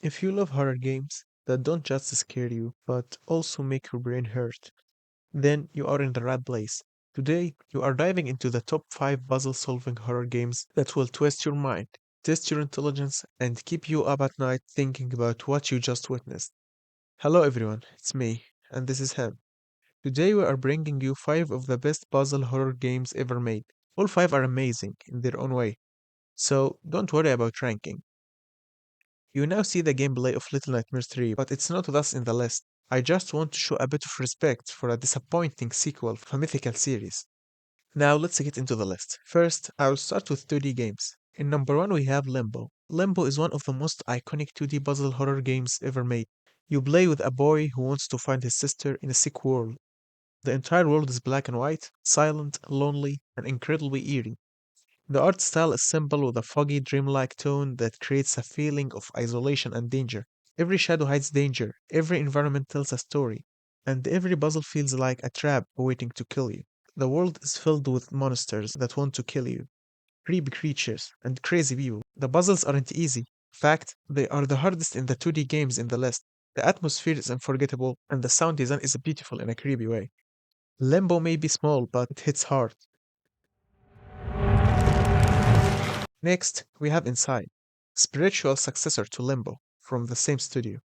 If you love horror games that don't just scare you, but also make your brain hurt, then you are in the right place. Today, you are diving into the top 5 puzzle solving horror games that will twist your mind, test your intelligence, and keep you up at night thinking about what you just witnessed. Hello, everyone, it's me, and this is Ham. Today, we are bringing you 5 of the best puzzle horror games ever made. All 5 are amazing in their own way, so don't worry about ranking. You now see the gameplay of Little Nightmares 3, but it's not with us in the list. I just want to show a bit of respect for a disappointing sequel of a mythical series. Now let's get into the list. First, I will start with 2D games. In number 1 we have Limbo. Limbo is one of the most iconic 2D puzzle horror games ever made. You play with a boy who wants to find his sister in a sick world. The entire world is black and white, silent, lonely, and incredibly eerie. The art style is simple with a foggy, dreamlike tone that creates a feeling of isolation and danger. Every shadow hides danger, every environment tells a story, and every puzzle feels like a trap waiting to kill you. The world is filled with monsters that want to kill you, creepy creatures, and crazy people. The puzzles aren't easy. In fact, they are the hardest in the 2D games in the list. The atmosphere is unforgettable, and the sound design is beautiful in a creepy way. Limbo may be small, but it hits hard. Next, we have Inside, spiritual successor to Limbo, from the same studio.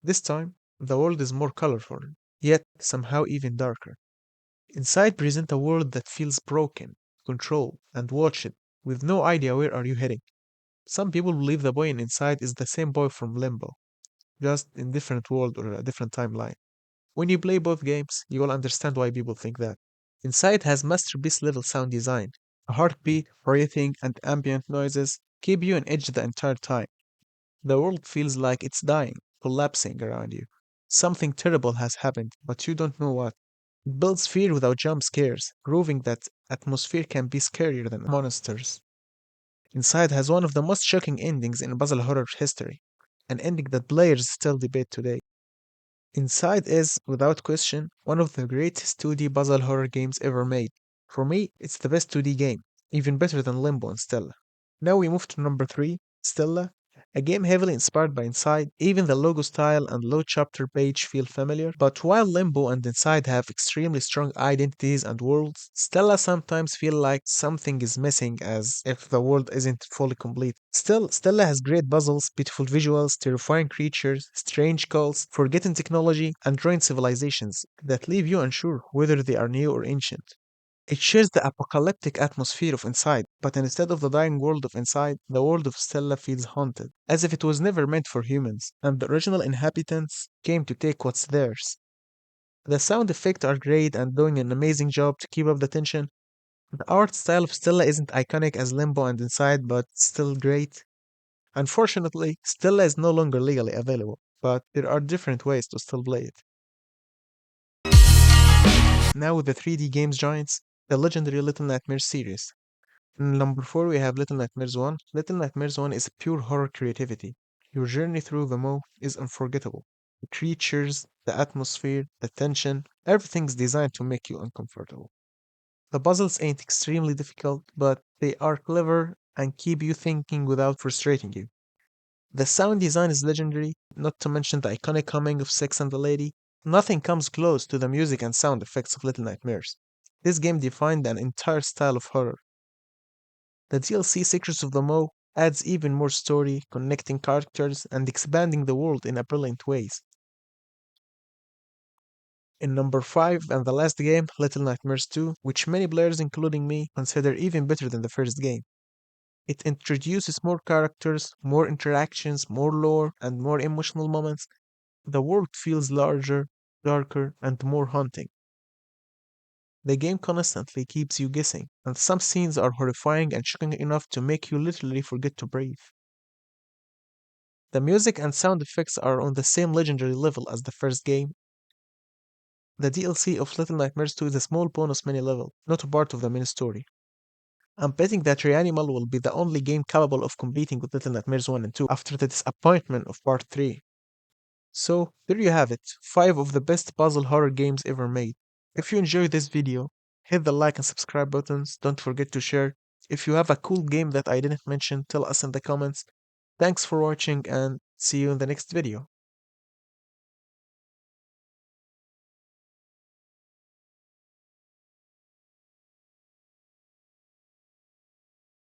This time, the world is more colorful, yet somehow even darker. Inside present a world that feels broken, controlled, and watched, with no idea where are you heading. Some people believe the boy in Inside is the same boy from Limbo, just in different world or a different timeline. When you play both games, you will understand why people think that. Inside has masterpiece level sound design. A heartbeat, breathing, and ambient noises keep you on edge the entire time. The world feels like it's dying, collapsing around you. Something terrible has happened, but you don't know what. It builds fear without jump scares, proving that atmosphere can be scarier than monsters. Inside has one of the most shocking endings in puzzle horror history, an ending that players still debate today. Inside is, without question, one of the greatest 2D puzzle horror games ever made. For me, it's the best 2D game, even better than Limbo and Stella. Now we move to number 3, Stella, a game heavily inspired by Inside. Even the logo style and low chapter page feel familiar, but while Limbo and Inside have extremely strong identities and worlds, Stella sometimes feel like something is missing as if the world isn't fully complete. Still, Stella has great puzzles, beautiful visuals, terrifying creatures, strange cults, forgotten technology, and ruined civilizations that leave you unsure whether they are new or ancient. It shares the apocalyptic atmosphere of Inside, but instead of the dying world of Inside, the world of Stella feels haunted, as if it was never meant for humans, and the original inhabitants came to take what's theirs. The sound effects are great and doing an amazing job to keep up the tension. The art style of Stella isn't iconic as Limbo and Inside, but still great. Unfortunately, Stella is no longer legally available, but there are different ways to still play it. Now with the 3D games giants, the legendary Little Nightmares series. Number 4, we have Little Nightmares 1. Little Nightmares 1 is pure horror creativity. Your journey through the Mo is unforgettable. The creatures, the atmosphere, the tension, everything's designed to make you uncomfortable. The puzzles ain't extremely difficult, but they are clever and keep you thinking without frustrating you. The sound design is legendary, not to mention the iconic humming of Six and the Lady. Nothing comes close to the music and sound effects of Little Nightmares. This game defined an entire style of horror. The DLC Secrets of the Mo adds even more story, connecting characters, and expanding the world in a brilliant ways. In number 5 and the last game, Little Nightmares 2, which many players including me consider even better than the first game. It introduces more characters, more interactions, more lore, and more emotional moments. The world feels larger, darker, and more haunting. The game constantly keeps you guessing, and some scenes are horrifying and shocking enough to make you literally forget to breathe. The music and sound effects are on the same legendary level as the first game. The DLC of Little Nightmares 2 is a small bonus mini level, not a part of the main story. I'm betting that Reanimal will be the only game capable of competing with Little Nightmares 1 and 2 after the disappointment of Part 3. So, there you have it, 5 of the best puzzle horror games ever made. If you enjoyed this video, hit the like and subscribe buttons, don't forget to share. If you have a cool game that I didn't mention, tell us in the comments. Thanks for watching and See you in the next video.